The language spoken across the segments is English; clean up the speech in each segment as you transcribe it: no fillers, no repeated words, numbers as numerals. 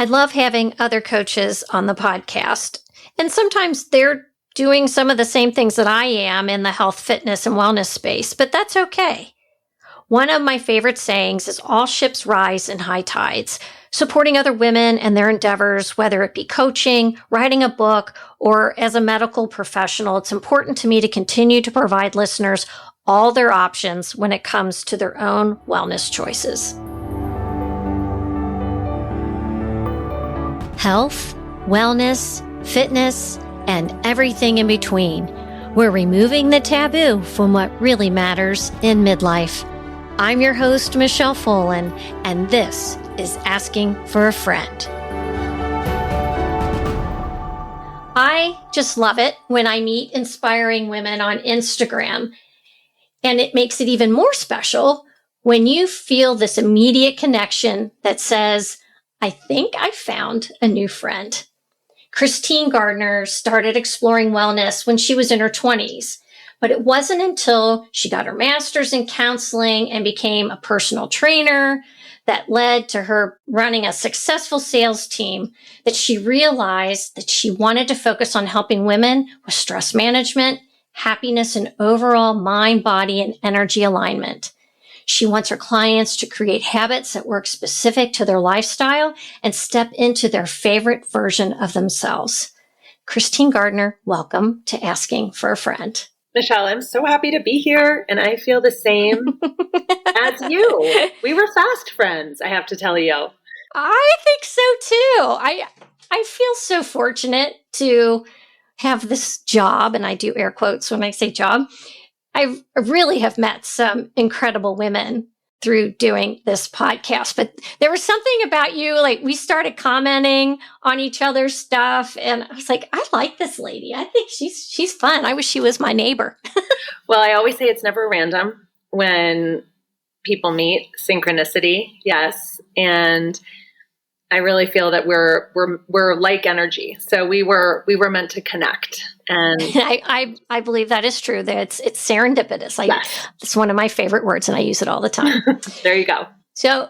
I love having other coaches on the podcast. And sometimes they're doing some of the same things that I am in the health, fitness, and wellness space, but that's okay. One of my favorite sayings is all ships rise in high tides. Supporting other women and their endeavors, whether it be coaching, writing a book, or as a medical professional, it's important to me to continue to provide listeners all their options when it comes to their own wellness choices. Health, wellness, fitness, and everything in between. We're removing the taboo from what really matters in midlife. I'm your host, Michelle Folan, and this is Asking for a Friend. I just love it when I meet inspiring women on Instagram, and it makes it even more special when you feel this immediate connection that says, I think I found a new friend. Kristine Gardner started exploring wellness when she was in her 20s, but it wasn't until she got her master's in counseling and became a personal trainer that led to her running a successful sales team that she realized that she wanted to focus on helping women with stress management, happiness, and overall mind, body, and energy alignment. She wants her clients to create habits that work specific to their lifestyle and step into their favorite version of themselves. Kristine Gardner, welcome to Asking for a Friend. Michelle, I'm so happy to be here, and I feel the same as you. We were fast friends, I have to tell you. I think so too. I feel so fortunate to have this job, and I do air quotes when I say job. I really have met some incredible women through doing this podcast, but there was something about you, like we started commenting on each other's stuff, and I was like, I like this lady. I think she's fun. I wish she was my neighbor. Well, I always say it's never random when people meet. Synchronicity, yes, and I really feel that we're like energy. So we were meant to connect, and I believe that is true. That it's serendipitous. Yes. It's one of my favorite words, and I use it all the time. There you go. So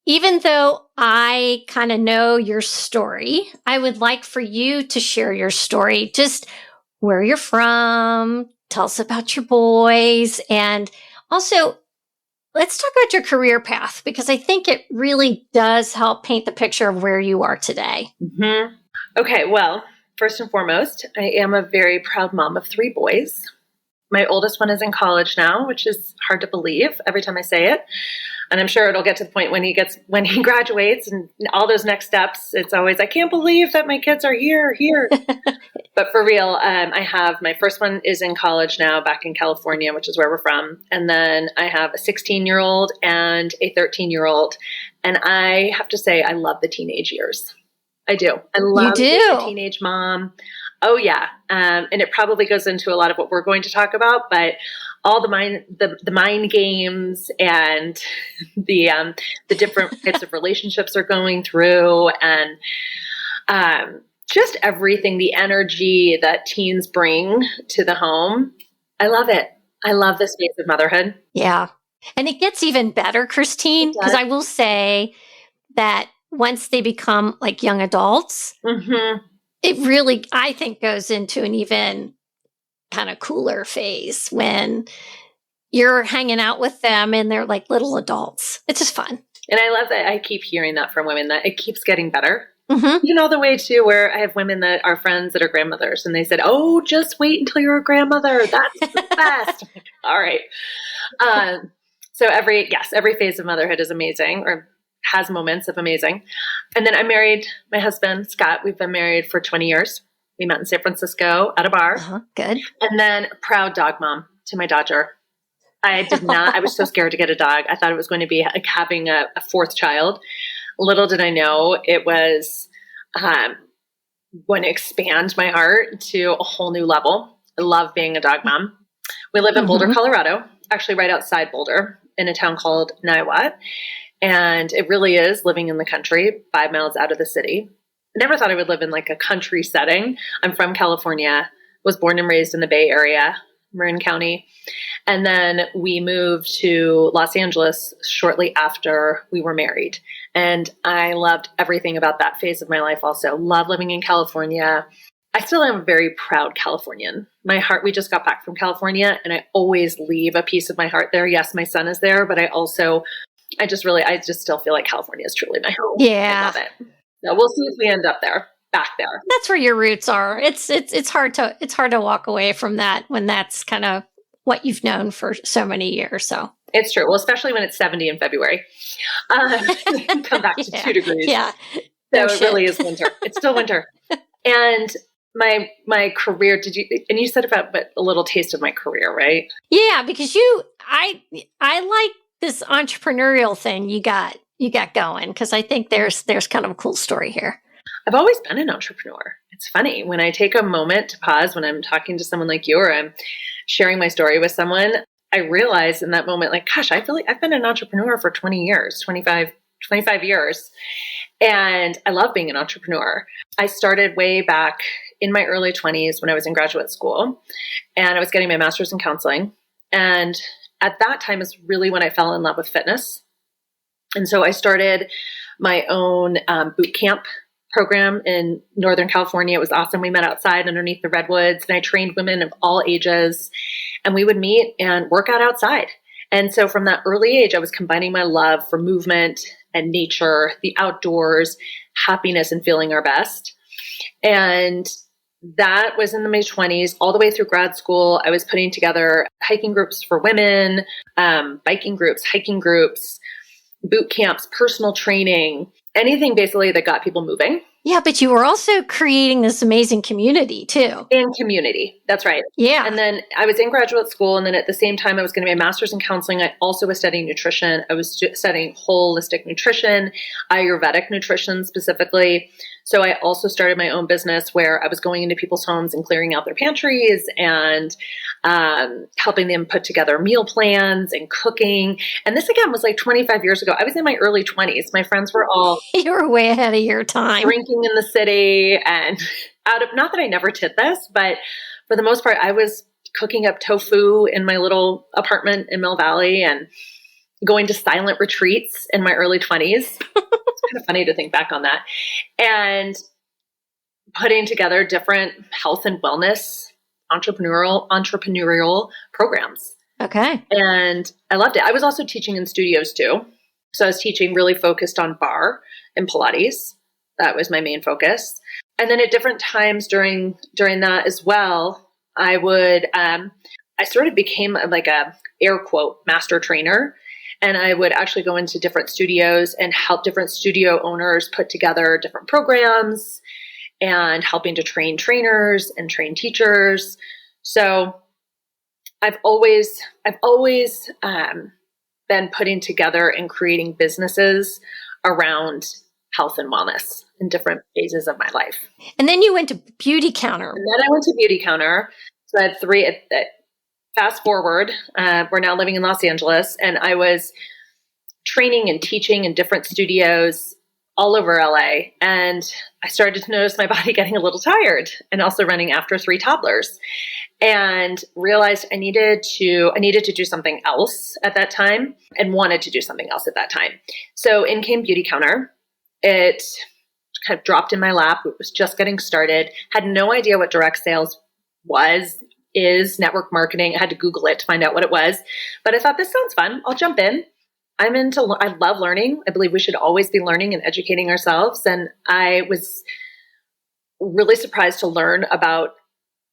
even though I kind of know your story, I would like for you to share your story, just where you're from, tell us about your boys, and also let's talk about your career path, because I think it really does help paint the picture of where you are today. Mm-hmm. Okay, well, first and foremost, I am a very proud mom of 3 boys. My oldest one is in college now, which is hard to believe every time I say it. And I'm sure it'll get to the point when he graduates and all those next steps, it's always, I can't believe that my kids are here. But for real, I have, my first one is in college now back in California, which is where we're from. And then I have a 16-year-old and a 13-year-old. And I have to say, I love the teenage years. I do. I love being a teenage mom. Oh yeah. And it probably goes into a lot of what we're going to talk about, but all the mind games and the different types of relationships they're going through, and just everything, the energy that teens bring to the home. I love it. I love the space of motherhood. Yeah. And it gets even better, Kristine, because I will say that once they become like young adults, it really, I think, goes into an even kind of cooler phase when you're hanging out with them and they're like little adults. It's just fun. And I love that. I keep hearing that from women, that it keeps getting better. Mm-hmm. You know, the way too, where I have women that are friends that are grandmothers, and they said, oh, just wait until you're a grandmother. That's the best. All right. So every phase of motherhood is amazing, or has moments of amazing. And then I married my husband, Scott. We've been married for 20 years. We met in San Francisco at a bar. Good. And then proud dog mom to my Dodger. I was so scared to get a dog. I thought it was going to be like having a 4th child. Little did I know it was going to expand my heart to a whole new level. I love being a dog mom. We live in Boulder, Colorado, actually right outside Boulder in a town called Niwot. And it really is living in the country, 5 miles out of the city. I never thought I would live in like a country setting. I'm from California, was born and raised in the Bay Area. Marin County. And then we moved to Los Angeles shortly after we were married. And I loved everything about that phase of my life also. Love living in California. I still am a very proud Californian. My heart, we just got back from California and I always leave a piece of my heart there. Yes, my son is there, but I just still feel like California is truly my home. Yeah. I love it. So we'll see if we end up back there. That's where your roots are. It's hard to walk away from that when that's kind of what you've known for so many years. So it's true. Well, especially when it's 70 in February. Come back to 2 degrees. Yeah. So it really is winter. It's still winter. And my career, you said about a little taste of my career, right? Yeah, because I like this entrepreneurial thing you got going, because I think there's kind of a cool story here. I've always been an entrepreneur. It's funny when I take a moment to pause when I'm talking to someone like you or I'm sharing my story with someone, I realize in that moment, like, gosh, I feel like I've been an entrepreneur for 20 years, 25 years. And I love being an entrepreneur. I started way back in my early 20s when I was in graduate school and I was getting my master's in counseling. And at that time is really when I fell in love with fitness. And so I started my own boot camp program in Northern California. It was awesome. We met outside underneath the redwoods and I trained women of all ages and we would meet and work out outside. And so from that early age, I was combining my love for movement and nature, the outdoors, happiness and feeling our best. And that was in the mid-20s, all the way through grad school. I was putting together hiking groups for women, biking groups, hiking groups, boot camps, personal training, anything basically that got people moving. Yeah, but you were also creating this amazing community too. In community. That's right. Yeah. And then I was in graduate school. And then at the same time, I was going to be a master's in counseling. I also was studying nutrition. I was studying holistic nutrition, Ayurvedic nutrition specifically. So I also started my own business where I was going into people's homes and clearing out their pantries and helping them put together meal plans and cooking. And this again was like 25 years ago. I was in my early 20s. My friends were all you were way ahead of your time. Drinking in the city and not that I never did this, but for the most part, I was cooking up tofu in my little apartment in Mill Valley and going to silent retreats in my early 20s. It's kind of funny to think back on that. And putting together different health and wellness entrepreneurial programs. Okay. And I loved it. I was also teaching in studios too. So I was teaching really focused on barre and Pilates. That was my main focus. And then at different times during that as well, I sort of became like a air quote master trainer. And I would actually go into different studios and help different studio owners put together different programs and helping to train trainers and train teachers. So I've always been putting together and creating businesses around health and wellness in different phases of my life. And then you went to Beauty Counter. And then I went to Beauty Counter. So I had 3. Fast forward, we're now living in Los Angeles, and I was training and teaching in different studios all over LA. And I started to notice my body getting a little tired and also running after 3 toddlers. And realized I needed to do something else at that time and wanted to do something else at that time. So in came Beauty Counter. It kind of dropped in my lap. It was just getting started. Had no idea what direct sales is, network marketing. I had to Google it to find out what it was. But I thought, this sounds fun. I'll jump in. I love learning. I believe we should always be learning and educating ourselves. And I was really surprised to learn about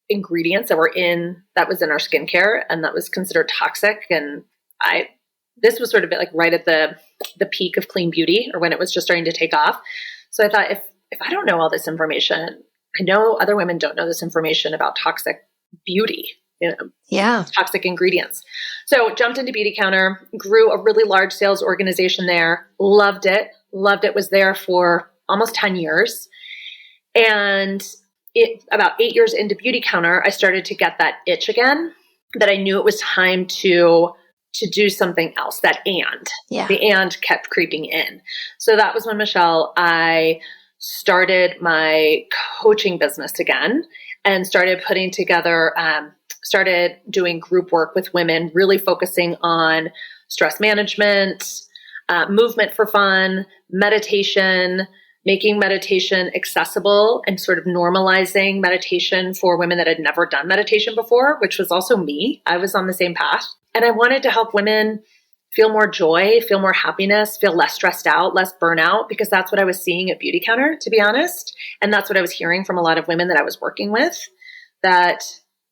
ingredients that was in our skincare and that was considered toxic. And this was sort of like right at the peak of clean beauty, or when it was just starting to take off. So I thought, if I don't know all this information, I know other women don't know this information about toxic beauty, toxic ingredients. So jumped into Beauty Counter, grew a really large sales organization there, loved it, was there for almost 10 years. And about 8 years into Beauty Counter, I started to get that itch again, that I knew it was time to do something else. The and kept creeping in. So that was when, Michelle, I started my coaching business again and started putting together, started doing group work with women, really focusing on stress management, movement for fun, meditation, making meditation accessible and sort of normalizing meditation for women that had never done meditation before, which was also me. I was on the same path. And I wanted to help women feel more joy, feel more happiness, feel less stressed out, less burnout, because that's what I was seeing at Beauty Counter, to be honest. And that's what I was hearing from a lot of women that I was working with, that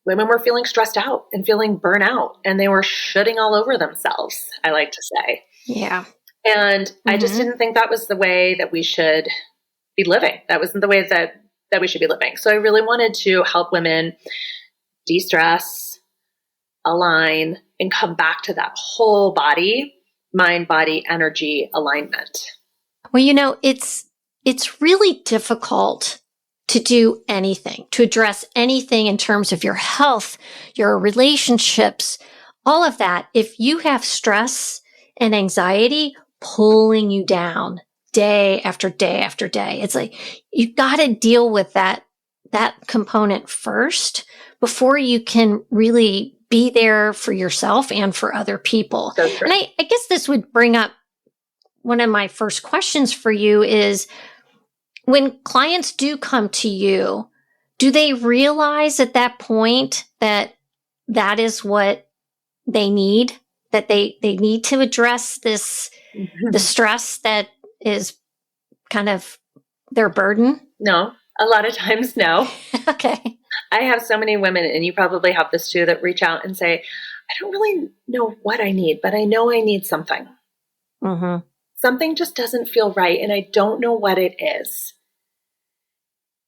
women were feeling stressed out and feeling burnout, and they were shitting all over themselves, I like to say. Yeah. And I just didn't think that was the way that we should be living. That wasn't the way that we should be living. So I really wanted to help women de-stress, align, and come back to that whole body, mind, body, energy alignment. Well, it's really difficult to do anything, to address anything in terms of your health, your relationships, all of that. If you have stress and anxiety pulling you down day after day after day, it's like you got to deal with that component first before you can really be there for yourself and for other people. And I guess this would bring up one of my first questions for you is, when clients do come to you, do they realize at that point that that is what they need, that they need to address this, the stress that is kind of their burden? No, a lot of times, no. Okay. I have so many women, and you probably have this too, that reach out and say, I don't really know what I need, but I know I need something. Mm-hmm. Something just doesn't feel right, and I don't know what it is.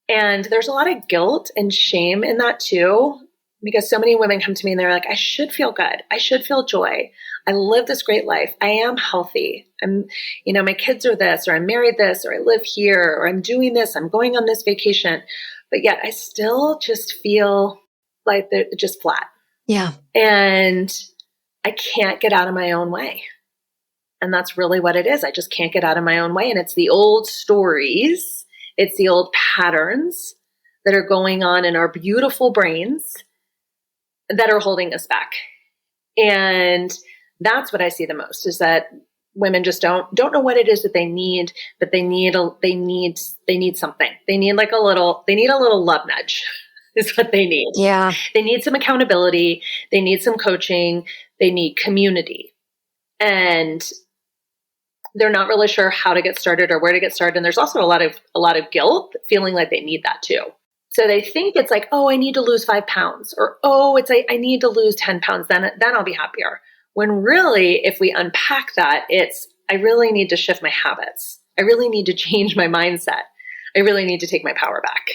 And there's a lot of guilt and shame in that too, because so many women come to me and they're like, I should feel good. I should feel joy. I live this great life. I am healthy. My kids are this, or I'm married this, or I live here, or I'm doing this, I'm going on this vacation. But yet I still just feel like they're just flat. Yeah. And I can't get out of my own way. And that's really what it is. I just can't get out of my own way. And it's the old stories. It's the old patterns that are going on in our beautiful brains that are holding us back. And that's what I see the most, is that women just don't know what it is that they need, but they need something. They need a little love nudge is what they need. Yeah. They need some accountability. They need some coaching. They need community. And they're not really sure how to get started or where to get started. And there's also a lot of guilt, feeling like they need that too. So they think it's like, oh, I need to lose 5 pounds, or, oh, it's like, I need to lose 10 pounds. Then I'll be happier. When really, if we unpack that, it's, I really need to shift my habits. I really need to change my mindset. I really need to take my power back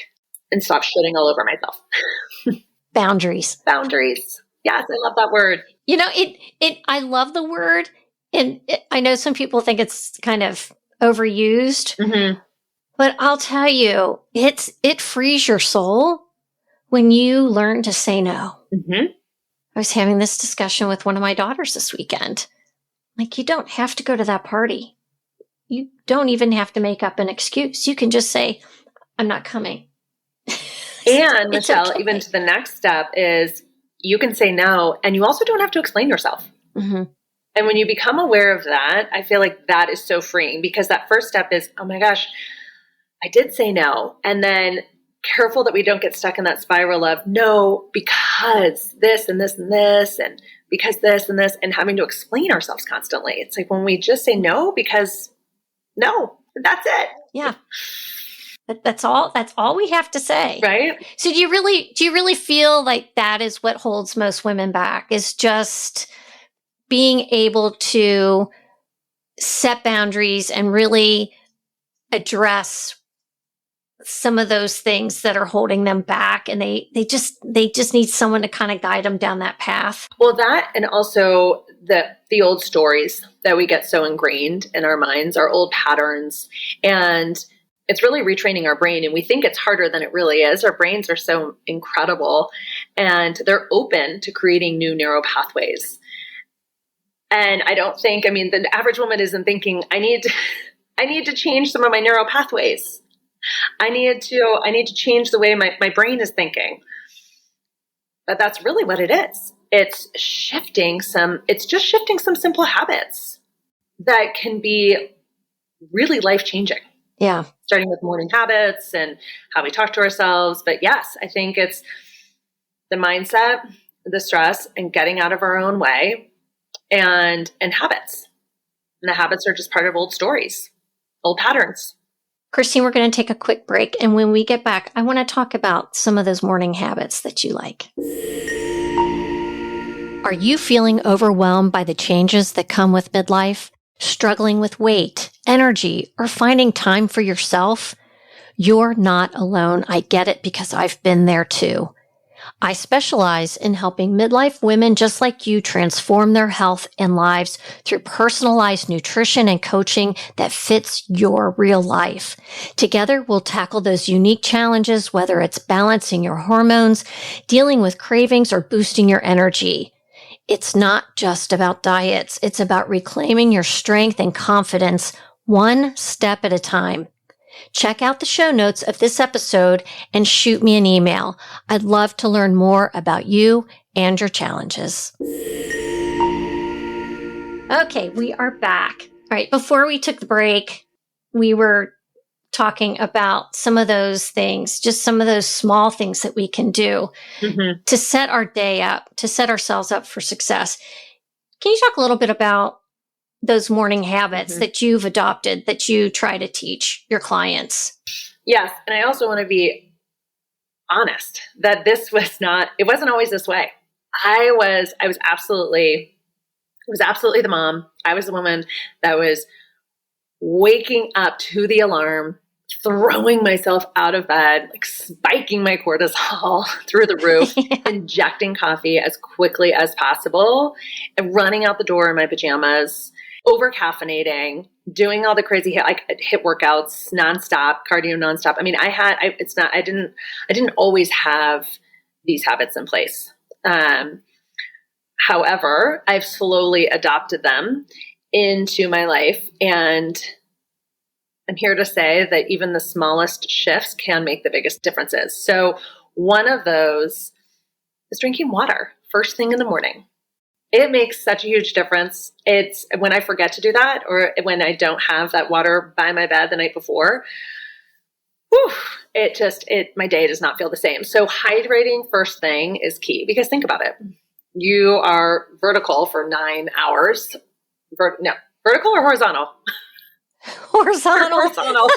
and stop shitting all over myself. Boundaries. Boundaries. Yes, I love that word. I love the word. And I know some people think it's kind of overused, but I'll tell you, it frees your soul when you learn to say no. I was having this discussion with one of my daughters this weekend. Like, you don't have to go to that party. You don't even have to make up an excuse. You can just say, I'm not coming. And Michelle, okay. Even to the next step is you can say no, and you also don't have to explain yourself. And when you become aware of that, I feel like that is so freeing, because that first step is, oh my gosh, I did say no. And then careful that we don't get stuck in that spiral of no, because this and this and this, and because this and this, and having to explain ourselves constantly. It's like when we just say no, because no, that's it. Yeah. That's all we have to say. Right. So do you really feel like that is what holds most women back, is just being able to set boundaries and really address some of those things that are holding them back, and they just need someone to kind of guide them down that path? Well, that, and also the old stories that we get so ingrained in our minds, our old patterns, and it's really retraining our brain. And we think it's harder than it really is. Our brains are so incredible, and they're open to creating new neural pathways. And I don't think, the average woman isn't thinking, I need to change some of my neural pathways. I need to change the way my brain is thinking. But that's really what it is. It's just shifting some simple habits that can be really life-changing. Yeah. Starting with morning habits and how we talk to ourselves. But yes, I think it's the mindset, the stress, and getting out of our own way, and habits. And the habits are just part of old stories, old patterns. Kristine, we're going to take a quick break. And when we get back, I want to talk about some of those morning habits that you like. Are you feeling overwhelmed by the changes that come with midlife? Struggling with weight, energy, or finding time for yourself? You're not alone. I get it because I've been there too. I specialize in helping midlife women just like you transform their health and lives through personalized nutrition and coaching that fits your real life. Together, we'll tackle those unique challenges, whether it's balancing your hormones, dealing with cravings, or boosting your energy. It's not just about diets. It's about reclaiming your strength and confidence one step at a time. Check out the show notes of this episode and shoot me an email. I'd love to learn more about you and your challenges. Okay, we are back. All right, before we took the break, we were talking about some of those things, just some of those small things that we can do to set our day up, to set ourselves up for success. Can you talk a little bit about those morning habits that you've adopted, that you try to teach your clients? Yes. And I also want to be honest that it wasn't always this way. I was absolutely the mom. I was the woman that was waking up to the alarm, throwing myself out of bed, like spiking my cortisol through the roof, injecting coffee as quickly as possible, and running out the door in my pajamas, over caffeinating, doing all the crazy hit workouts nonstop, cardio nonstop. I mean, I didn't always have these habits in place. However, I've slowly adopted them into my life, and I'm here to say that even the smallest shifts can make the biggest differences. So one of those is drinking water first thing in the morning. It makes such a huge difference. It's when I forget to do that, or when I don't have that water by my bed the night before, my day does not feel the same. So hydrating first thing is key, because think about it. You are vertical for 9 hours. Vertical or horizontal? Horizontal.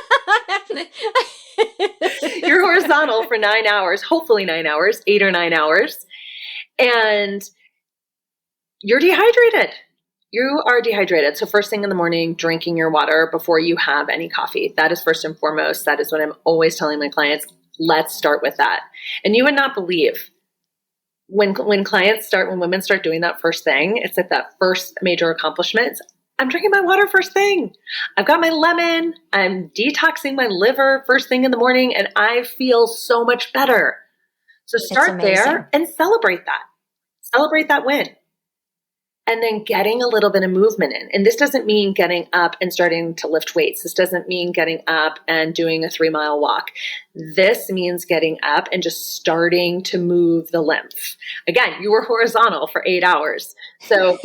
You're horizontal for 9 hours, hopefully 9 hours, 8 or 9 hours. And you're dehydrated. You are dehydrated. So first thing in the morning, drinking your water before you have any coffee. That is first and foremost. That is what I'm always telling my clients. Let's start with that. And you would not believe when women start doing that first thing, it's like that first major accomplishment. I'm drinking my water first thing. I've got my lemon. I'm detoxing my liver first thing in the morning, and I feel so much better. So start there and celebrate that. Celebrate that win. And then getting a little bit of movement in. And this doesn't mean getting up and starting to lift weights. This doesn't mean getting up and doing a 3-mile walk. This means getting up and just starting to move the lymph. Again, you were horizontal for 8 hours. So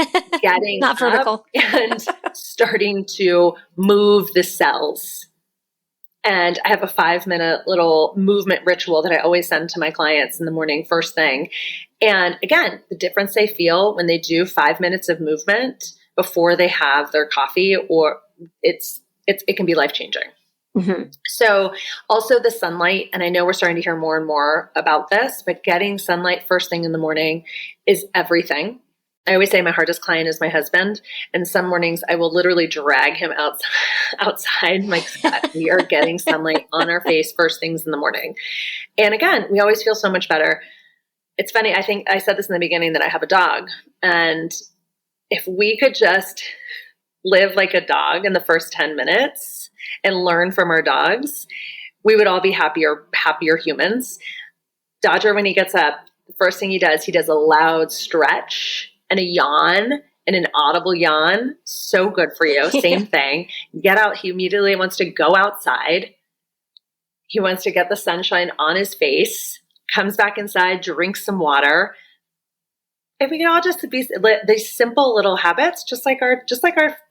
getting not vertical and starting to move the cells. And I have a 5-minute little movement ritual that I always send to my clients in the morning, first thing. And again, the difference they feel when they do 5 minutes of movement before they have their coffee, or it can be life-changing. Mm-hmm. So also the sunlight, and I know we're starting to hear more and more about this, but getting sunlight first thing in the morning is everything. I always say my hardest client is my husband, and some mornings I will literally drag him outside. Like, we are getting sunlight on our face first things in the morning. And again, we always feel so much better. It's funny. I think I said this in the beginning that I have a dog, and if we could just live like a dog in the first 10 minutes and learn from our dogs, we would all be happier humans. Dodger, when he gets up, the first thing he does a loud stretch and a yawn, and an audible yawn. So good for you. Same thing. Get out. He immediately wants to go outside. He wants to get the sunshine on his face, comes back inside, drinks some water. If we can all just be these simple little habits, just like our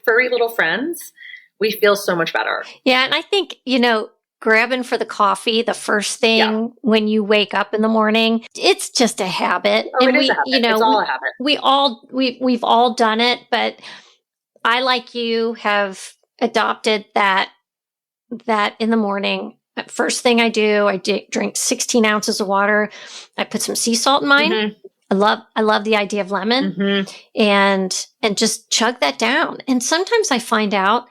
furry little friends, we feel so much better. Yeah. And I think, grabbing for the coffee the first thing when you wake up in the morning, it's just a habit. Oh, and it is a habit. It's all a habit. We've all done it, but I, like you, have adopted that in the morning. First thing I do, I drink 16 ounces of water. I put some sea salt in mine. Mm-hmm. I love the idea of lemon, and just chug that down. And sometimes I find out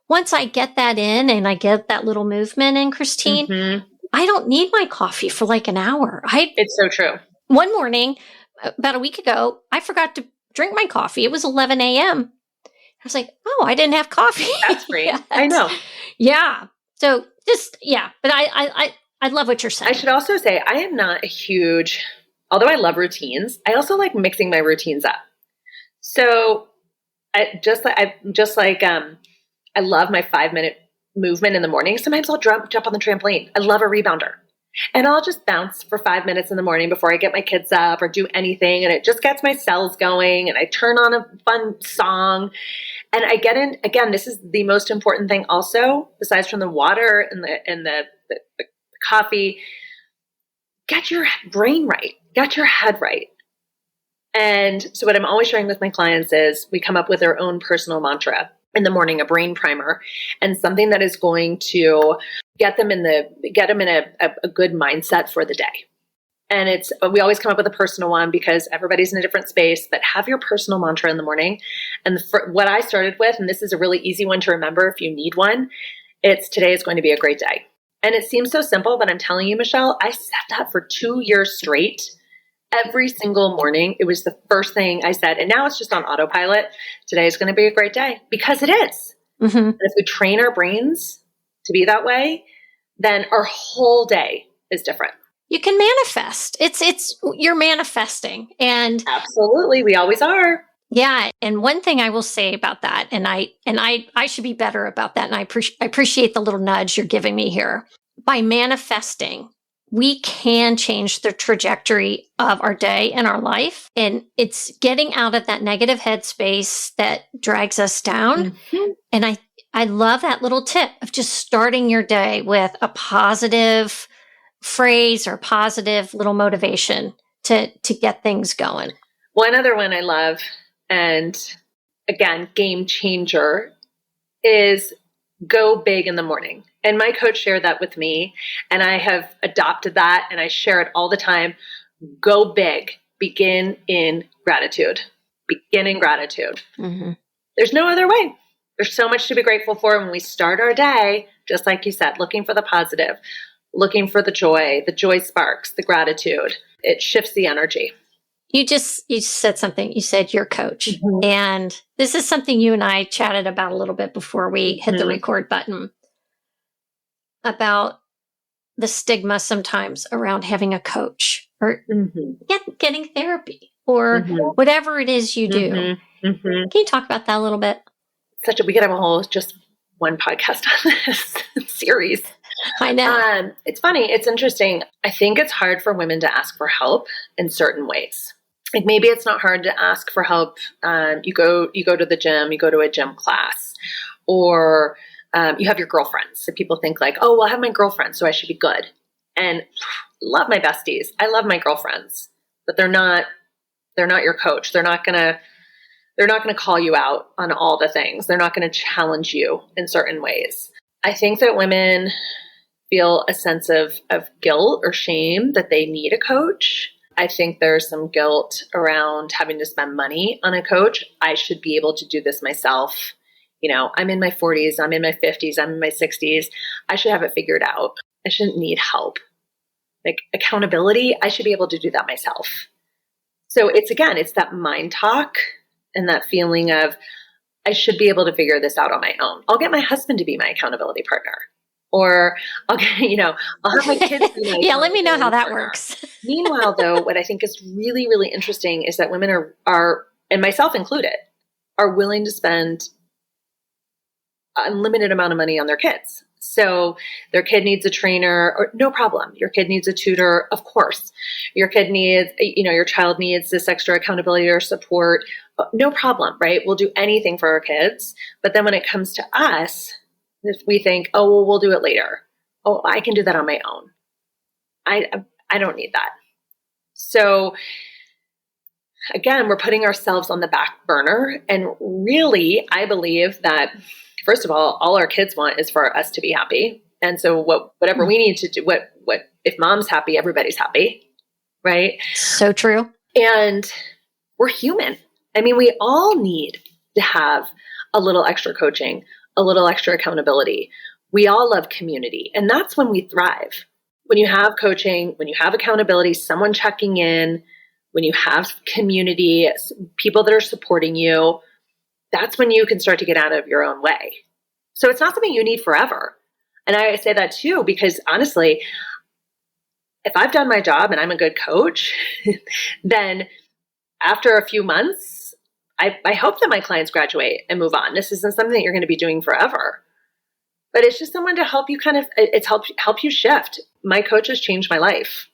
once I get that in and I get that little movement in, Kristine, I don't need my coffee for like an hour. It's so true. One morning, about a week ago, I forgot to drink my coffee. It was 11 a.m. I was like, oh, I didn't have coffee. That's great. I know. Yeah. So but I love what you're saying. I should also say I am not a huge, although I love routines, I also like mixing my routines up. So I love my 5-minute movement in the morning. Sometimes I'll jump on the trampoline. I love a rebounder. And I'll just bounce for 5 minutes in the morning before I get my kids up or do anything. And it just gets my cells going. And I turn on a fun song. And I get in, again, this is the most important thing also, besides from the water and the coffee, get your brain right, get your head right. And so what I'm always sharing with my clients is we come up with our own personal mantra in the morning, a brain primer, and something that is going to get them in a good mindset for the day. And we always come up with a personal one because everybody's in a different space, but have your personal mantra in the morning. And what I started with, and this is a really easy one to remember if you need one, it's today is going to be a great day. And it seems so simple, but I'm telling you, Michelle, I said that for 2 years straight. Every single morning, it was the first thing I said. And now it's just on autopilot. Today is going to be a great day because it is. And if we train our brains to be that way, then our whole day is different. You can manifest. You're manifesting. And absolutely, we always are. Yeah. And one thing I will say about that, and I should be better about that. And I appreciate the little nudge you're giving me here. By manifesting, we can change the trajectory of our day and our life. And it's getting out of that negative headspace that drags us down. And I love that little tip of just starting your day with a positive phrase or positive little motivation to get things going. One other one I love, and again, game changer, is go big in the morning. And my coach shared that with me, and I have adopted that, and I share it all the time. Go big. Begin in gratitude. Begin in gratitude. There's no other way. There's so much to be grateful for when we start our day, just like you said, looking for the positive, looking for the joy sparks, the gratitude. It shifts the energy. You said something. You said your coach. And this is something you and I chatted about a little bit before we hit the record button, about the stigma sometimes around having a coach or getting therapy or whatever it is you do. Can you talk about that a little bit? We could have a whole just one podcast on this series. I know. It's funny. It's interesting. I think it's hard for women to ask for help in certain ways. Like maybe it's not hard to ask for help. You go to the gym, you go to a gym class, or you have your girlfriends. So people think like, oh, well, I have my girlfriends, so I should be good. And love my besties. I love my girlfriends, but they're not your coach. They're not gonna call you out on all the things. They're not going to challenge you in certain ways. I think that women feel a sense of guilt or shame that they need a coach. I think there's some guilt around having to spend money on a coach. I should be able to do this myself. I'm in my 40s, I'm in my 50s, I'm in my 60s. I should have it figured out. I shouldn't need help. Like accountability, I should be able to do that myself. So it's that mind talk and that feeling of, I should be able to figure this out on my own. I'll get my husband to be my accountability partner. Or I'll have my kids be my yeah, let me know how that works. Meanwhile, though, what I think is really, really interesting is that women are, and myself included, are willing to spend unlimited amount of money on their kids. So their kid needs a trainer, or no problem. Your kid needs a tutor, of course. Your kid needs, your child needs this extra accountability or support, no problem, right? We'll do anything for our kids. But then when it comes to us, if we think, oh, well, we'll do it later. Oh, I can do that on my own. I don't need that. So again, we're putting ourselves on the back burner. And really, I believe that, first of all our kids want is for us to be happy. And so whatever we need to do, if mom's happy, everybody's happy, right? So true. And we're human. I mean, we all need to have a little extra coaching, a little extra accountability. We all love community. And that's when we thrive. When you have coaching, when you have accountability, someone checking in, when you have community, people that are supporting you, that's when you can start to get out of your own way. So it's not something you need forever. And I say that too, because honestly, if I've done my job and I'm a good coach, then after a few months, I hope that my clients graduate and move on. This isn't something that you're going to be doing forever. But it's just someone to help you help you shift. My coach has changed my life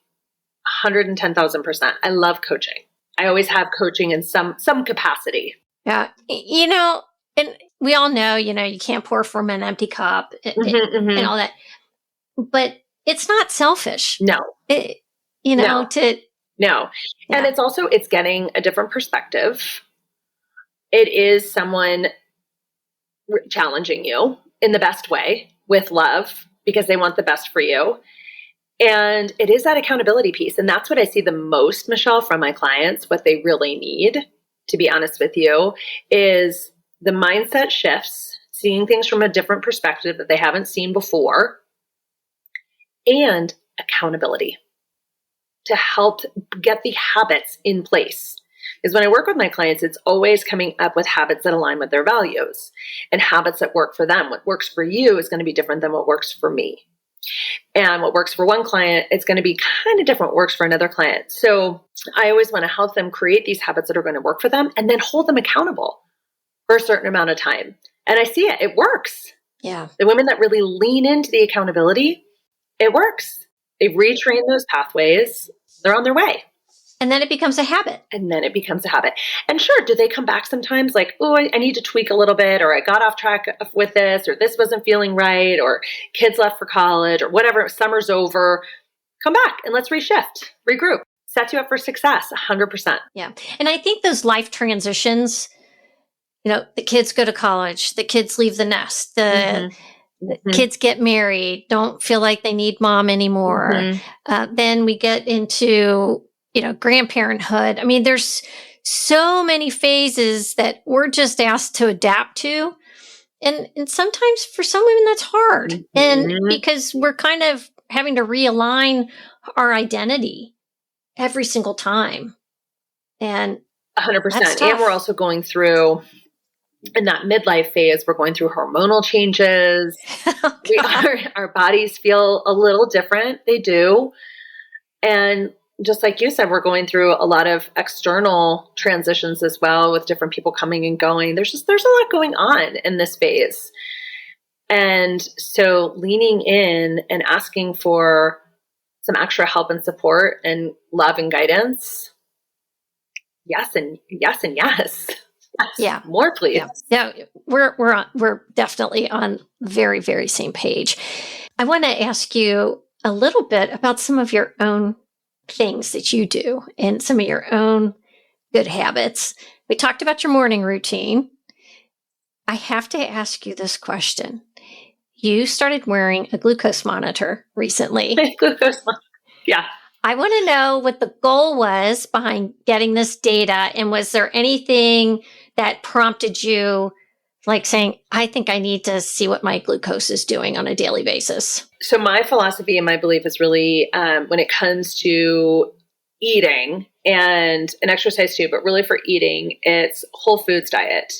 110,000%. I love coaching. I always have coaching in some capacity. Yeah. And we all know, you can't pour from an empty cup and all that. But it's not selfish. No. No. No. And it's getting a different perspective. It is someone challenging you in the best way with love because they want the best for you. And it is that accountability piece. And that's what I see the most, Michelle, from my clients. What they really need, to be honest with you, is the mindset shifts, seeing things from a different perspective that they haven't seen before, and accountability to help get the habits in place. Because when I work with my clients, it's always coming up with habits that align with their values and habits that work for them. What works for you is going to be different than what works for me. And what works for one client, it's going to be kind of different what works for another client. So I always want to help them create these habits that are going to work for them and then hold them accountable for a certain amount of time. And I see it. It works. Yeah. The women that really lean into the accountability, it works. They retrain those pathways. They're on their way. And then it becomes a habit. And sure, do they come back sometimes like, oh, I need to tweak a little bit, or I got off track with this, or this wasn't feeling right, or kids left for college, or whatever, summer's over. Come back and let's reshift, regroup, set you up for success, 100%. Yeah. And I think those life transitions, the kids go to college, the kids leave the nest, the kids get married, don't feel like they need mom anymore. Then we get into grandparenthood. I mean, there's so many phases that we're just asked to adapt to. And sometimes for some women, that's hard. And because we're kind of having to realign our identity every single time. And 100%. And we're also going through, in that midlife phase, we're going through hormonal changes. Our bodies feel a little different. They do. And just like you said, we're going through a lot of external transitions as well, with different people coming and going. There's a lot going on in this phase. And so leaning in and asking for some extra help and support and love and guidance. Yes. And yes. And yes. Yeah. More, please. Yeah. We're definitely on very, very same page. I want to ask you a little bit about some of your own things that you do and some of your own good habits. We talked about your morning routine. I have to ask you this question. You started wearing a glucose monitor recently. Yeah. I want to know what the goal was behind getting this data, and was there anything that prompted you, like saying, I think I need to see what my glucose is doing on a daily basis? So my philosophy and my belief is really, when it comes to eating and exercise too, but really for eating, it's whole foods diet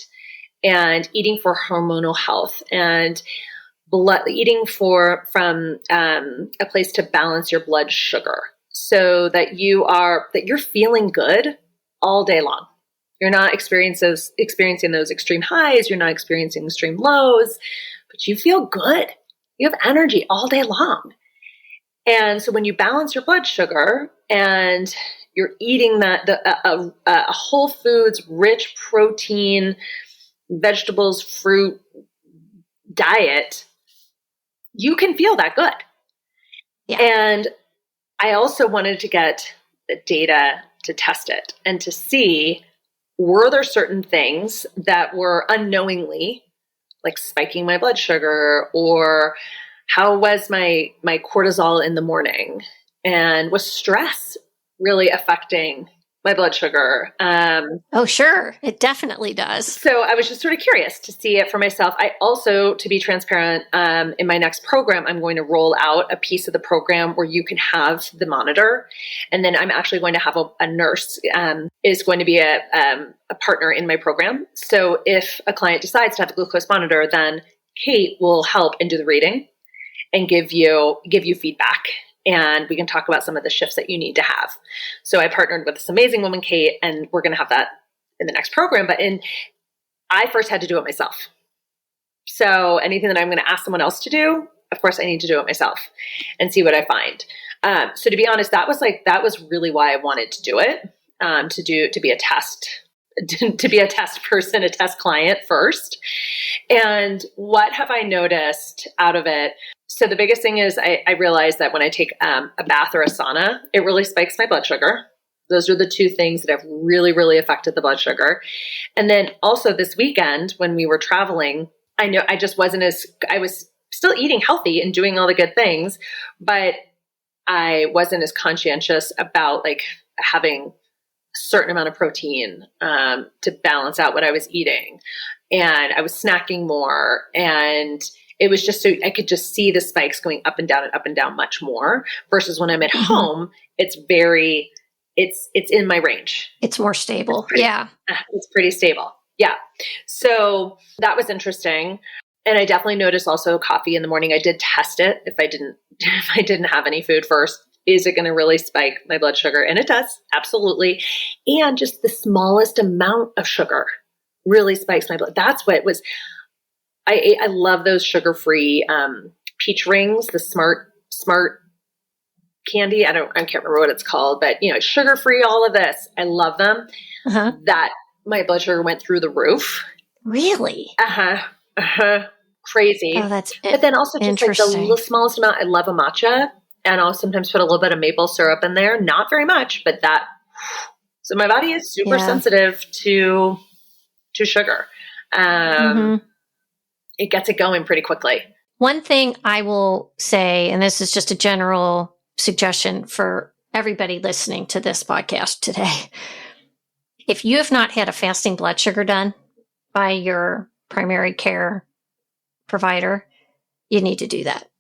and eating for hormonal health and eating from a place to balance your blood sugar, so that you're feeling good all day long. You're not experiencing those extreme highs. You're not experiencing extreme lows, but you feel good. you have energy all day long. And so when you balance your blood sugar and you're eating a whole foods, rich protein, vegetables, fruit diet, you can feel that good. Yeah. And I also wanted to get the data to test it and to see, were there certain things that were unknowingly like spiking my blood sugar, or how was my cortisol in the morning, and was stress really affecting my blood sugar? Oh, sure. It definitely does. So I was just sort of curious to see it for myself. I also, to be transparent, in my next program, I'm going to roll out a piece of the program where you can have the monitor. And then I'm actually going to have a nurse is going to be a partner in my program. So if a client decides to have a glucose monitor, then Kate will help and do the reading and give you feedback. And we can talk about some of the shifts that you need to have. So I partnered with this amazing woman, Kate, and we're going to have that in the next program. But I first had to do it myself. So anything that I'm going to ask someone else to do, of course, I need to do it myself and see what I find. So to be honest, that was really why I wanted to do it, to be a test person, a test client first. And what have I noticed out of it? So the biggest thing is I realized that when I take a bath or a sauna, it really spikes my blood sugar. Those are the two things that have really, really affected the blood sugar. And then also this weekend when we were traveling, I know I was still eating healthy and doing all the good things, but I wasn't as conscientious about like having a certain amount of protein to balance out what I was eating. And I was snacking more, and it was just so I could just see the spikes going up and down much more, versus when I'm at home, it's in my range. It's more stable. It's pretty stable. Yeah. So that was interesting. And I definitely noticed also coffee in the morning. I did test it. If I didn't have any food first, is it going to really spike my blood sugar? And it does. Absolutely. And just the smallest amount of sugar really spikes my blood. That's what it was. I love those sugar-free peach rings, the smart candy. I can't remember what it's called, but sugar-free, all of this. I love them. Uh-huh. That my blood sugar went through the roof. Really? Crazy. Oh, that's but then also just like the smallest amount. I love a matcha, and I'll sometimes put a little bit of maple syrup in there. Not very much, but that. So my body is super sensitive to sugar. It gets it going pretty quickly. One thing I will say, and this is just a general suggestion for everybody listening to this podcast today. If you have not had a fasting blood sugar done by your primary care provider, you need to do that,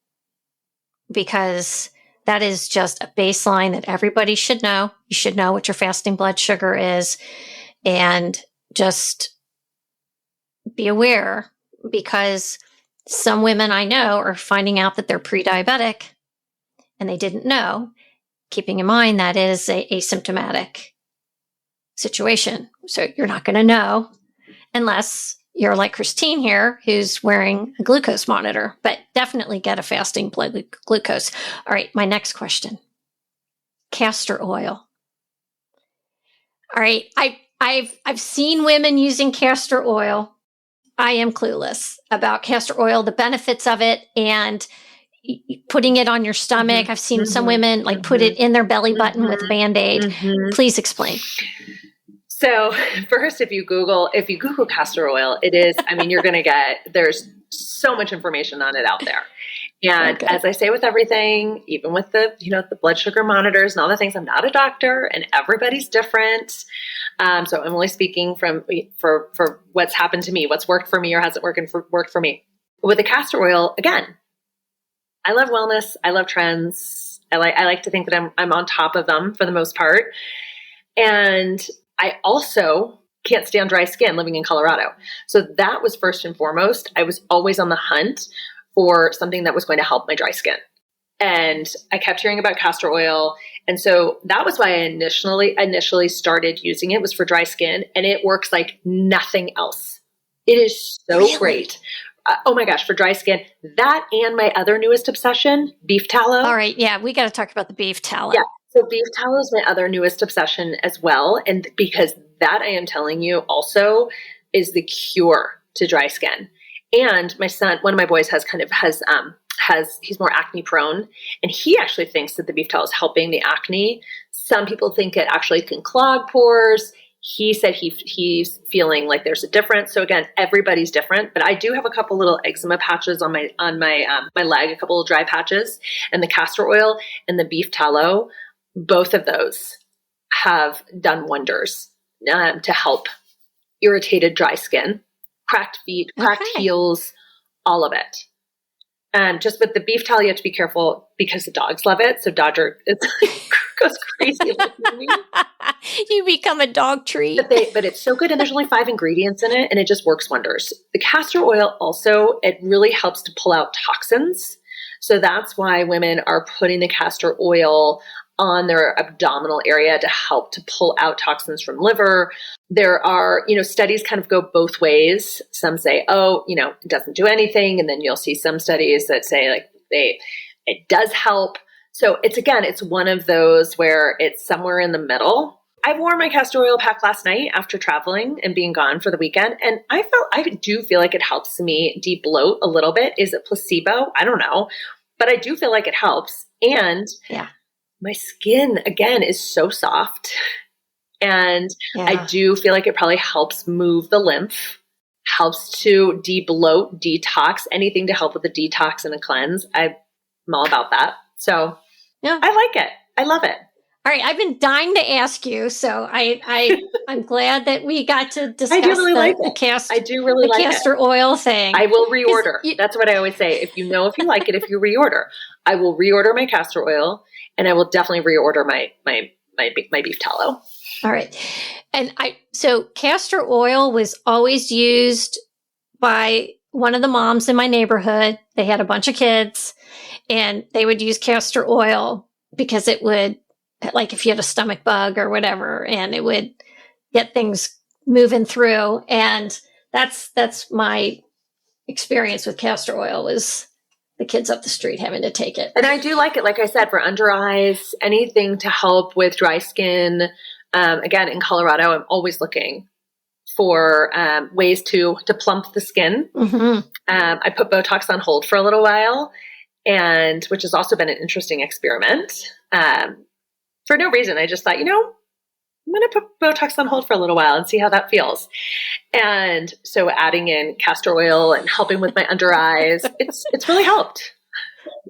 because that is just a baseline that everybody should know. You should know what your fasting blood sugar is, and just be aware, because some women I know are finding out that they're pre-diabetic and they didn't know, keeping in mind that is a asymptomatic situation. So you're not going to know unless you're like Kristine here, who's wearing a glucose monitor, but definitely get a fasting blood glucose. All right, my next question. Castor oil. All right, I've seen women using castor oil. I am clueless about castor oil, the benefits of it, and putting it on your stomach. I've seen some women put it in their belly button with a Band-Aid. Please explain. So first, if you Google castor oil, it is, you're going to there's so much information on it out there. And as I say with everything, even with the blood sugar monitors and all the things, I'm not a doctor and everybody's different. So I'm only speaking for what's happened to me, what's worked for me or hasn't worked for me. With the castor oil, again, I love wellness. I love trends. I like to think that I'm on top of them for the most part. And I also can't stand dry skin living in Colorado. So that was first and foremost. I was always on the hunt for something that was going to help my dry skin. And I kept hearing about castor oil. And so that was why I initially started using it, was for dry skin. And it works like nothing else. It is so great. Oh my gosh, for dry skin, that and my other newest obsession, beef tallow. All right. Yeah. We got to talk about the beef tallow. Yeah. So beef tallow is my other newest obsession as well. And because that, I am telling you, also is the cure to dry skin. And my son, one of my boys he's more acne prone, and he actually thinks that the beef tallow is helping the acne. Some people think it actually can clog pores. He said he's feeling like there's a difference. So again, everybody's different, but I do have a couple little eczema patches on my leg, a couple of dry patches, and the castor oil and the beef tallow, both of those have done wonders to help irritated dry skin, cracked feet, cracked heels, all of it. And just with the beef tallow, you have to be careful because the dogs love it. So Dodger goes crazy. You become a dog treat. But it's so good. And there's only 5 ingredients in it, and it just works wonders. The castor oil also, it really helps to pull out toxins. So that's why women are putting the castor oil on their abdominal area to help to pull out toxins from liver. There are, studies kind of go both ways. Some say, it doesn't do anything. And then you'll see some studies that say it does help. So it's one of those where it's somewhere in the middle. I wore my castor oil pack last night after traveling and being gone for the weekend. And I do feel like it helps me de-bloat a little bit. Is it placebo? I don't know. But I do feel like it helps. And my skin, again, is so soft. And I do feel like it probably helps move the lymph, helps to de-bloat, detox, anything to help with the detox and a cleanse. I'm all about that. So I like it. I love it. All right. I've been dying to ask you. So I'm glad that we got to discuss I do really like the castor it. Oil thing. I will reorder. That's what I always say. If you like it, if you reorder, I will reorder my castor oil, and I will definitely reorder my beef tallow. All right. And so castor oil was always used by one of the moms in my neighborhood. They had a bunch of kids, and they would use castor oil because it would, like if you had a stomach bug or whatever, and it would get things moving through. And that's my experience with castor oil, was the kids up the street having to take it. And I do like it, like I said, for under eyes, anything to help with dry skin. Again, in Colorado, I'm always looking for ways to plump the skin. Mm-hmm. I put Botox on hold for a little while, and which has also been an interesting experiment. For no reason, I just thought, I'm going to put Botox on hold for a little while and see how that feels. And so adding in castor oil and helping with my under eyes, it's really helped.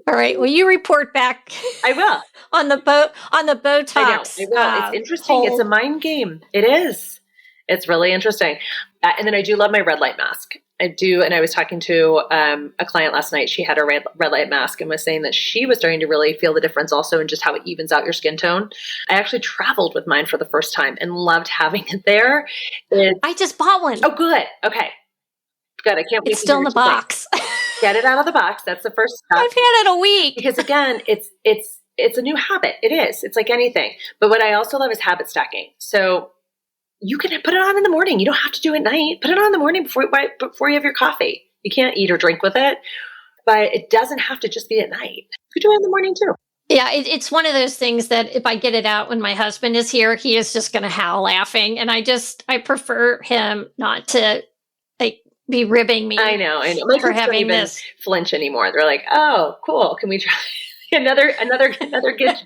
All right. Well, you report back. I will. on the Botox. I will. It's interesting. Hold. It's a mind game. It is. It's really interesting. And then I do love my red light mask. I do. And I was talking to a client last night. She had a red light mask and was saying that she was starting to really feel the difference also in just how it evens out your skin tone. I actually traveled with mine for the first time and loved having it there. I just bought one. Oh, good. Okay. Good. I can't wait. It's still in the box. Get it out of the box. That's the first step. I've had it a week. Because again, it's a new habit. It is. It's like anything. But what I also love is habit stacking. So you can put it on in the morning. You don't have to do it at night. Put it on in the morning before you have your coffee. You can't eat or drink with it, but it doesn't have to just be at night. You do it in the morning too. Yeah, it's one of those things that if I get it out when my husband is here, he is just going to howl laughing. And I prefer him not to be ribbing me. I know. For having this flinch anymore. They're like, oh, cool. Can we try another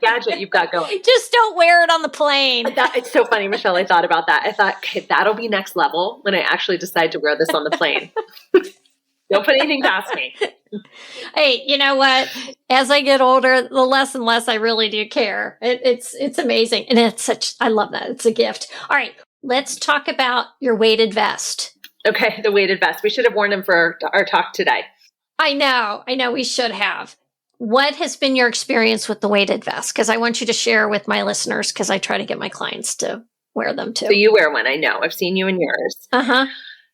gadget you've got going? Just don't wear it on the plane. It's so funny, Michelle. I thought about that. I thought, okay, that'll be next level when I actually decide to wear this on the plane. Don't put anything past me. Hey, you know what? As I get older, the less and less I really do care. It's amazing. And I love that. It's a gift. All right. Let's talk about your weighted vest. Okay. The weighted vest. We should have worn them for our talk today. I know we should have. What has been your experience with the weighted vest? Because I want you to share with my listeners, because I try to get my clients to wear them too. So you wear one. I know. I've seen you in yours. Uh-huh.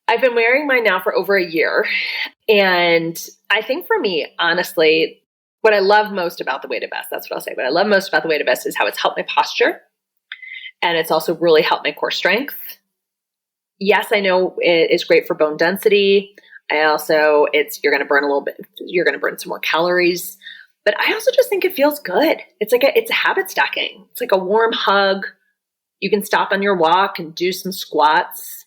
I've been wearing mine now for over a year. And I think for me, honestly, what I love most about the weighted vest, that's what I'll say. What I love most about the weighted vest is how it's helped my posture. And it's also really helped my core strength. Yes, I know it is great for bone density. You're going to burn a little bit, you're going to burn some more calories, but I also just think it feels good. It's a habit stacking. It's like a warm hug. You can stop on your walk and do some squats.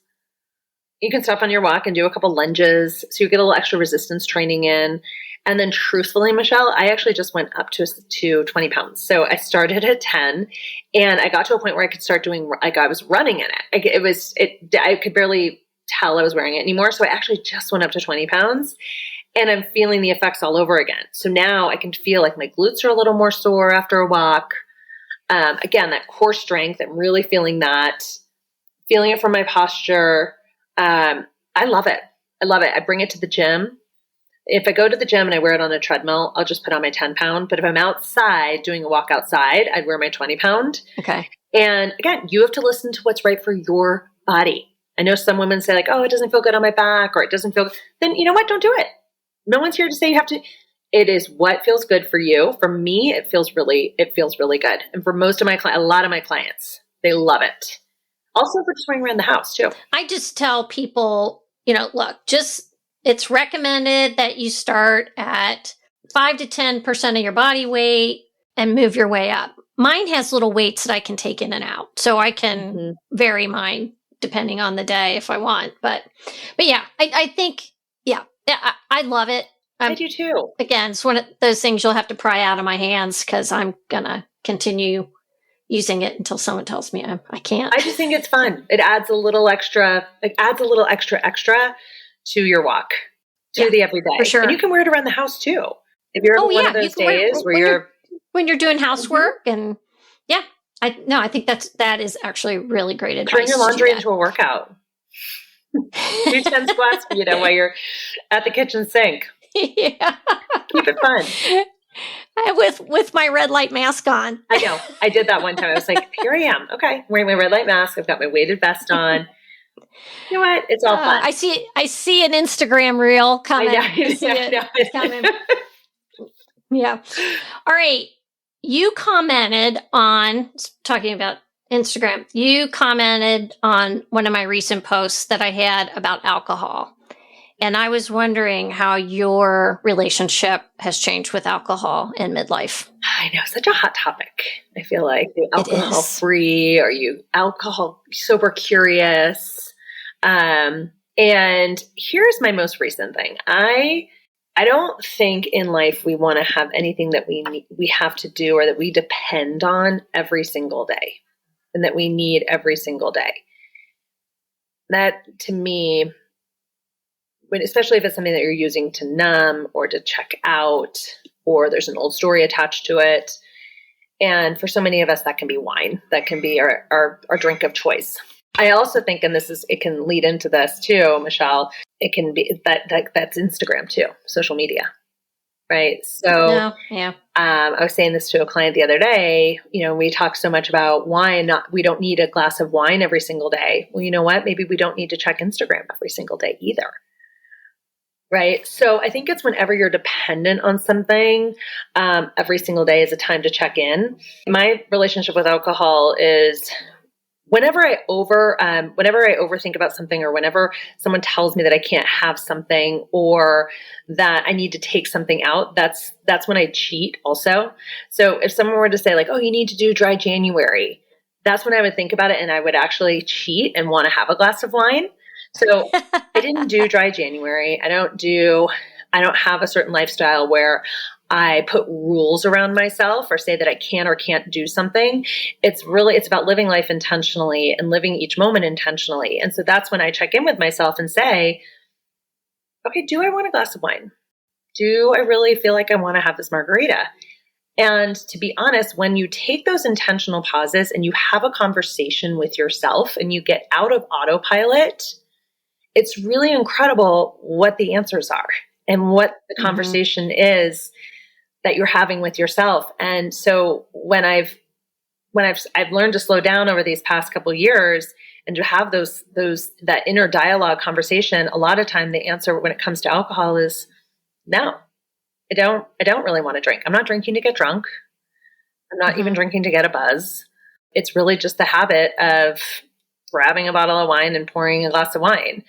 You can stop on your walk and do a couple lunges. So you get a little extra resistance training in. And then truthfully, Michelle, I actually just went up to 20 pounds. So I started at 10 and I got to a point where I could start doing, like I was running in it. I could barely tell I was wearing it anymore. So I actually just went up to 20 pounds and I'm feeling the effects all over again. So now I can feel like my glutes are a little more sore after a walk. Again, that core strength, I'm really feeling that, feeling it from my posture. I love it. I love it. I bring it to the gym. If I go to the gym and I wear it on a treadmill, I'll just put on my 10 pound. But if I'm outside doing a walk outside, I'd wear my 20 pound. Okay. And again, you have to listen to what's right for your body. I know some women say like, oh, it doesn't feel good on my back or it doesn't feel good. Then you know what? Don't do it. No one's here to say you have to. It is what feels good for you. For me, it feels really good. And for most of a lot of my clients, they love it. Also for just running around the house too. I just tell people, look, it's recommended that you start at 5 to 10% of your body weight and move your way up. Mine has little weights that I can take in and out. So I can vary mine depending on the day if I want. But yeah, I think, I love it. I do too. Again, it's one of those things you'll have to pry out of my hands because I'm going to continue using it until someone tells me I can't. I just think it's fun. It adds a little extra. It adds a little extra to your walk, to the everyday. For sure. And you can wear it around the house too. If you're one of those days when you're doing housework and I think that is actually really great advice. Turn your laundry into a workout. Do 10 squats, while you're at the kitchen sink. Yeah. Keep it fun. With my red light mask on. I know. I did that one time. I was like, here I am. Okay. Wearing my red light mask. I've got my weighted vest on. You know what? It's all fun. I see an Instagram reel coming. It's coming. Yeah. All right. You commented on, talking about Instagram, you commented on one of my recent posts that I had about alcohol. And I was wondering how your relationship has changed with alcohol in midlife. I know, such a hot topic. I feel like alcohol free, are you alcohol sober curious? And here's my most recent thing. I don't think in life we want to have anything that we have to do or that we depend on every single day and that we need every single day. That to me, especially if it's something that you're using to numb or to check out, or there's an old story attached to it. And for so many of us, that can be wine. That can be our drink of choice. I also think, and it can lead into this too, Michelle, it can be that's Instagram too, social media, right? So I was saying this to a client the other day, we talk so much about wine, we don't need a glass of wine every single day. Well, you know what? Maybe we don't need to check Instagram every single day either. Right. So I think it's whenever you're dependent on something, every single day is a time to check in. My relationship with alcohol is whenever I overthink about something, or whenever someone tells me that I can't have something or that I need to take something out, that's when I cheat also. So if someone were to say like, oh, you need to do dry January, that's when I would think about it and I would actually cheat and want to have a glass of wine. So I didn't do dry January. I don't have a certain lifestyle where I put rules around myself or say that I can or can't do something. It's about living life intentionally and living each moment intentionally. And so that's when I check in with myself and say, okay, do I want a glass of wine? Do I really feel like I want to have this margarita? And to be honest, when you take those intentional pauses and you have a conversation with yourself and you get out of autopilot, it's really incredible what the answers are and what the conversation is that you're having with yourself. And so when I've learned to slow down over these past couple of years and to have that inner dialogue conversation, a lot of time the answer when it comes to alcohol is no. I don't really want to drink. I'm not drinking to get drunk. I'm not even drinking to get a buzz. It's really just the habit of grabbing a bottle of wine and pouring a glass of wine.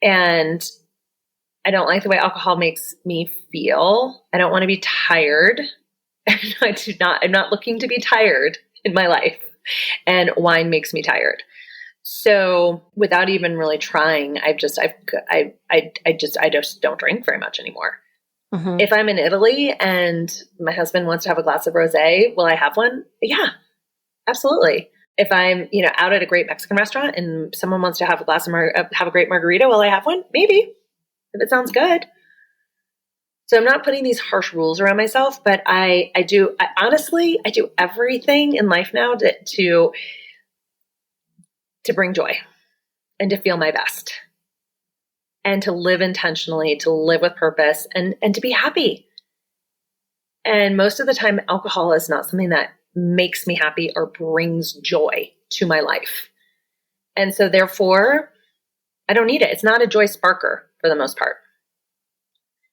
And I don't like the way alcohol makes me feel. I don't want to be tired. I'm not looking to be tired in my life. And wine makes me tired. So without even really trying, I just don't drink very much anymore. Mm-hmm. If I'm in Italy and my husband wants to have a glass of rosé, will I have one? Yeah, absolutely. If I'm, out at a great Mexican restaurant and someone wants to have have a great margarita, will I have one? Maybe, if it sounds good. So I'm not putting these harsh rules around myself, but I do everything in life now to bring joy and to feel my best and to live intentionally, to live with purpose and to be happy. And most of the time, alcohol is not something that makes me happy or brings joy to my life. And so therefore, I don't need it. It's not a joy sparker for the most part.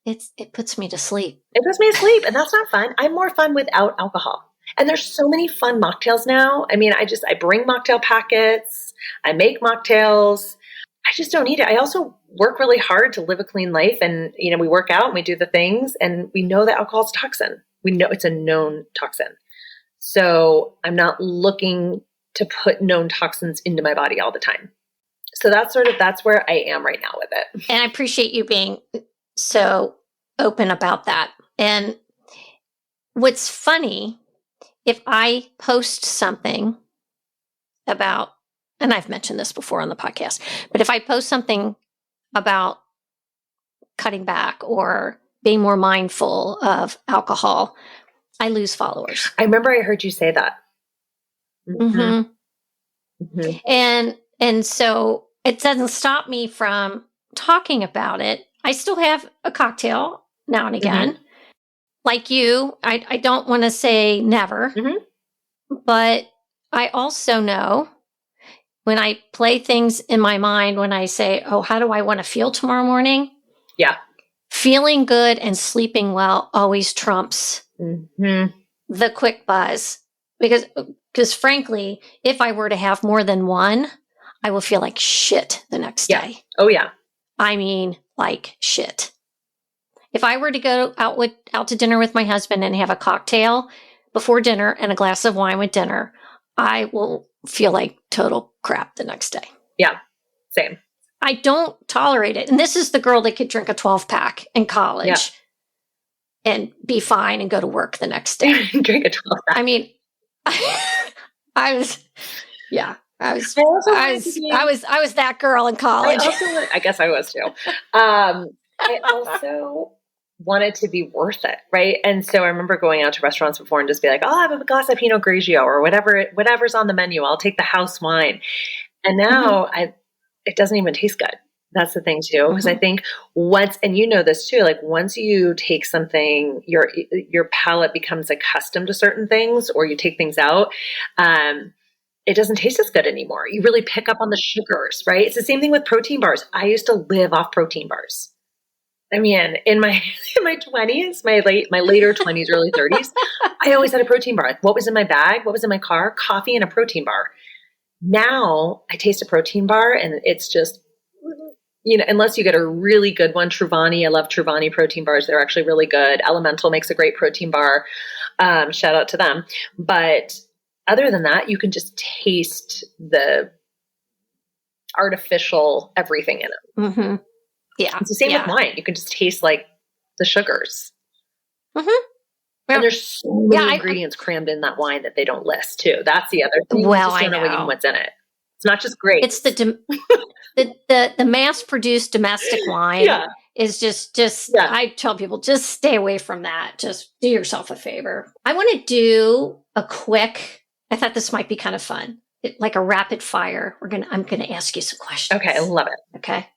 It puts me to sleep. It puts me to sleep, and that's not fun. I'm more fun without alcohol. And there's so many fun mocktails now. I mean, I bring mocktail packets. I make mocktails. I just don't need it. I also work really hard to live a clean life, and we work out and we do the things, and we know that alcohol is a toxin. We know it's a known toxin. So I'm not looking to put known toxins into my body all the time. So that's where I am right now with it. And I appreciate you being so open about that. And what's funny, if I post something about, and I've mentioned this before on the podcast, but if I post something about cutting back or being more mindful of alcohol, I lose followers. I remember I heard you say that. Mm-hmm. Mm-hmm. And so it doesn't stop me from talking about it. I still have a cocktail now and again. Mm-hmm. Like you, I don't want to say never, mm-hmm. but I also know when I play things in my mind, when I say, oh, how do I want to feel tomorrow morning? Yeah. Feeling good and sleeping well always trumps mm-hmm. the quick buzz. Because frankly, if I were to have more than one, I will feel like shit the next day. Oh, yeah. I mean, like shit. If I were to go out to dinner with my husband and have a cocktail before dinner and a glass of wine with dinner, I will feel like total crap the next day. Yeah, same. I don't tolerate it. And this is the girl that could drink a 12-pack in college and be fine and go to work the next day. Drink a 12-pack. I mean, I was that girl in college. I guess I was too. I also wanted to be worth it, right? And so I remember going out to restaurants before and just be like, oh, I'll have a glass of Pinot Grigio or whatever's on the menu. I'll take the house wine. And now it doesn't even taste good. That's the thing too, because I think and you know this too, like once you take something, your palate becomes accustomed to certain things, or you take things out, it doesn't taste as good anymore. You really pick up on the sugars, right? It's the same thing with protein bars. I used to live off protein bars. I mean, in my 20s, my later 20s, early 30s, I always had a protein bar. Like what was in my bag? What was in my car? Coffee and a protein bar. Now I taste a protein bar and it's just, unless you get a really good one, Truvani. I love Truvani protein bars. They're actually really good. Elemental makes a great protein bar. Shout out to them. But other than that, you can just taste the artificial everything in it. Mm-hmm. Yeah. It's the same with wine. You can just taste like the sugars. Mm-hmm. Well, and there's so many ingredients crammed in that wine that they don't list too. That's the other thing. Well, you just don't know even what's in it. It's not just great. It's the mass-produced domestic wine is just I tell people, just stay away from that. Just do yourself a favor. I want to do a quick, I thought this might be kind of fun. Like a rapid fire. I'm gonna ask you some questions. Okay, I love it. Okay.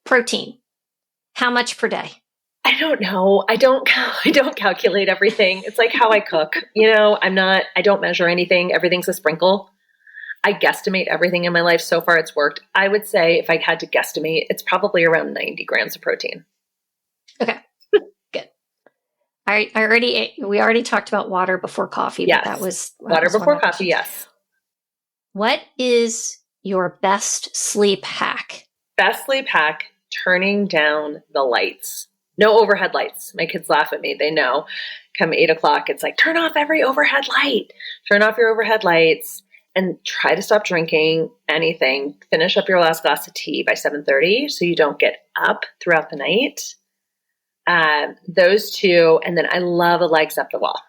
Protein. How much per day? I don't know. I don't calculate everything. It's like how I cook. I don't measure anything. Everything's a sprinkle. I guesstimate everything in my life. So far it's worked. I would say if I had to guesstimate, it's probably around 90 grams of protein. Okay. Good. We already talked about water before coffee. Yes. But that was water before coffee. Yes. What is your best sleep hack? Best sleep hack, turning down the lights. No overhead lights. My kids laugh at me. They know. Come 8 o'clock, it's like, turn off every overhead light. Turn off your overhead lights and try to stop drinking anything. Finish up your last glass of tea by 7:30 so you don't get up throughout the night. Those two. And then I love a legs up the wall.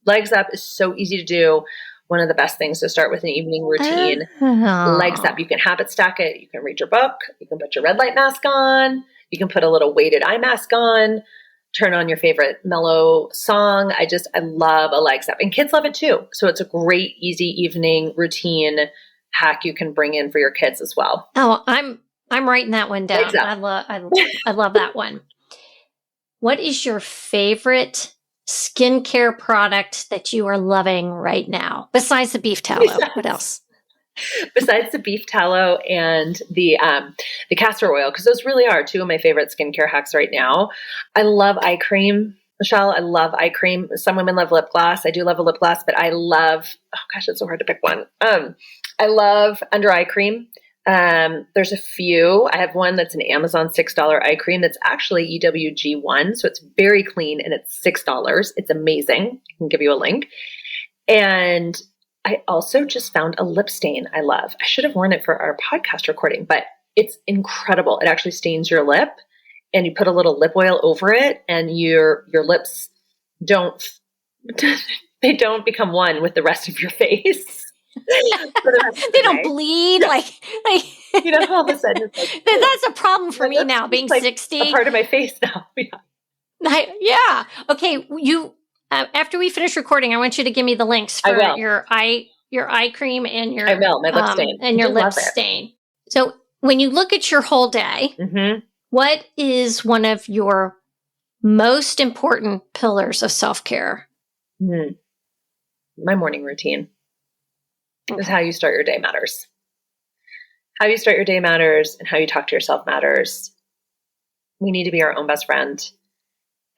Legs up is so easy to do. One of the best things to start with an evening routine. Legs up. You can habit stack it. You can read your book. You can put your red light mask on. You can put a little weighted eye mask on. Turn on your favorite mellow song. I love a legs up. And kids love it too. So it's a great, easy evening routine hack you can bring in for your kids as well. Oh, I'm writing that one down. I love that one. What is your favorite skincare product that you are loving right now? Besides the beef tallow, what else? Besides the beef tallow and the castor oil, because those really are two of my favorite skincare hacks right now. I love eye cream, Michelle. I love eye cream. Some women love lip gloss. I do love a lip gloss, but I love, oh gosh, it's so hard to pick one. I love under eye cream. There's a few. I have one that's an Amazon $6 eye cream that's actually EWG1. So it's very clean and it's $6. It's amazing. I can give you a link. And I also just found a lip stain I love. I should have worn it for our podcast recording, but it's incredible. It actually stains your lip and you put a little lip oil over it and your lips don't become one with the rest of your face. They don't bleed. Yeah. Like you know, all of a sudden it's like, that's a problem for me now, being like 60. A part of my face now. Yeah. Okay. You after we finish recording, I want you to give me the links for your eye cream and your my lip stain and your lip stain. So when you look at your whole day, what is one of your most important pillars of self-care? My morning routine. Is how you start your day matters. How you start your day matters, and how you talk to yourself matters. We need to be our own best friend.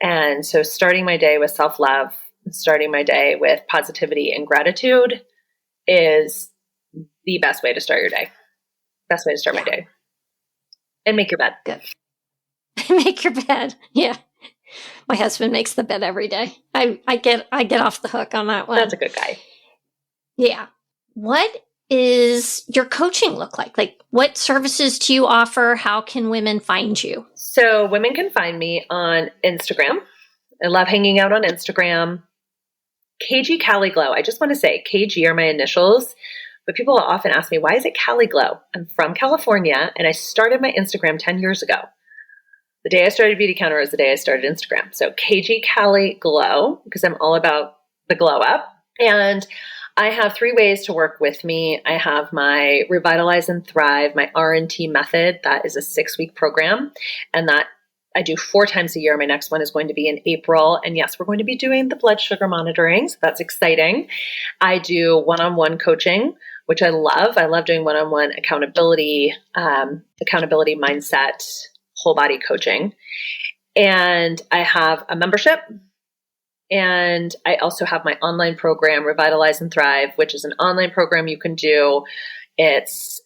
And so starting my day with self-love, starting my day with positivity and gratitude is the best way to start your day. Best way to start my day. And make your bed. Good. Make your bed. Yeah. My husband makes the bed every day. I get off the hook on that one. That's a good guy. Yeah. What is your coaching look like? Like, what services do you offer? How can women find you? So women can find me on Instagram. I love hanging out on Instagram. KG Cali Glow. I just want to say KG are my initials, but people often ask me, why is it Cali Glow? I'm from California and I started my Instagram 10 years ago. The day I started Beauty Counter is the day I started Instagram. So KG Cali Glow, because I'm all about the glow up. And I have 3 ways to work with me. I have my Revitalize and Thrive, my R&T method. That is a 6-week program. And that I do 4 times a year. My next one is going to be in April. And yes, we're going to be doing the blood sugar monitoring. So that's exciting. I do one-on-one coaching, which I love. I love doing one-on-one accountability mindset, whole body coaching. And I have a membership. And I also have my online program, Revitalize and Thrive, which is an online program you can do. It's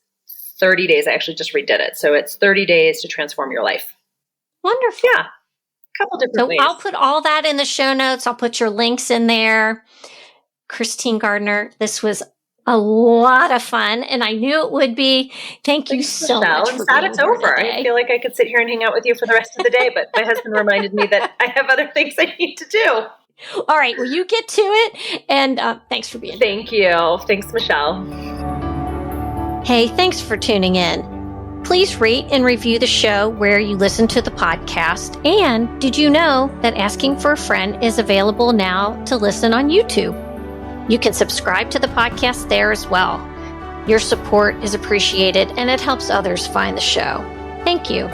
30 days. I actually just redid it. So it's 30 days to transform your life. Wonderful. Yeah. A couple different ways. I'll put all that in the show notes. I'll put your links in there. Kristine Gardner, this was a lot of fun, and I knew it would be. Thank you so much. I'm sad it's over. I feel like I could sit here and hang out with you for the rest of the day, but my husband reminded me that I have other things I need to do. All right. Well, you get to it. And thanks for being here. Thank you. Thanks, Michelle. Hey, thanks for tuning in. Please rate and review the show where you listen to the podcast. And did you know that Asking for a Friend is available now to listen on YouTube? You can subscribe to the podcast there as well. Your support is appreciated and it helps others find the show. Thank you.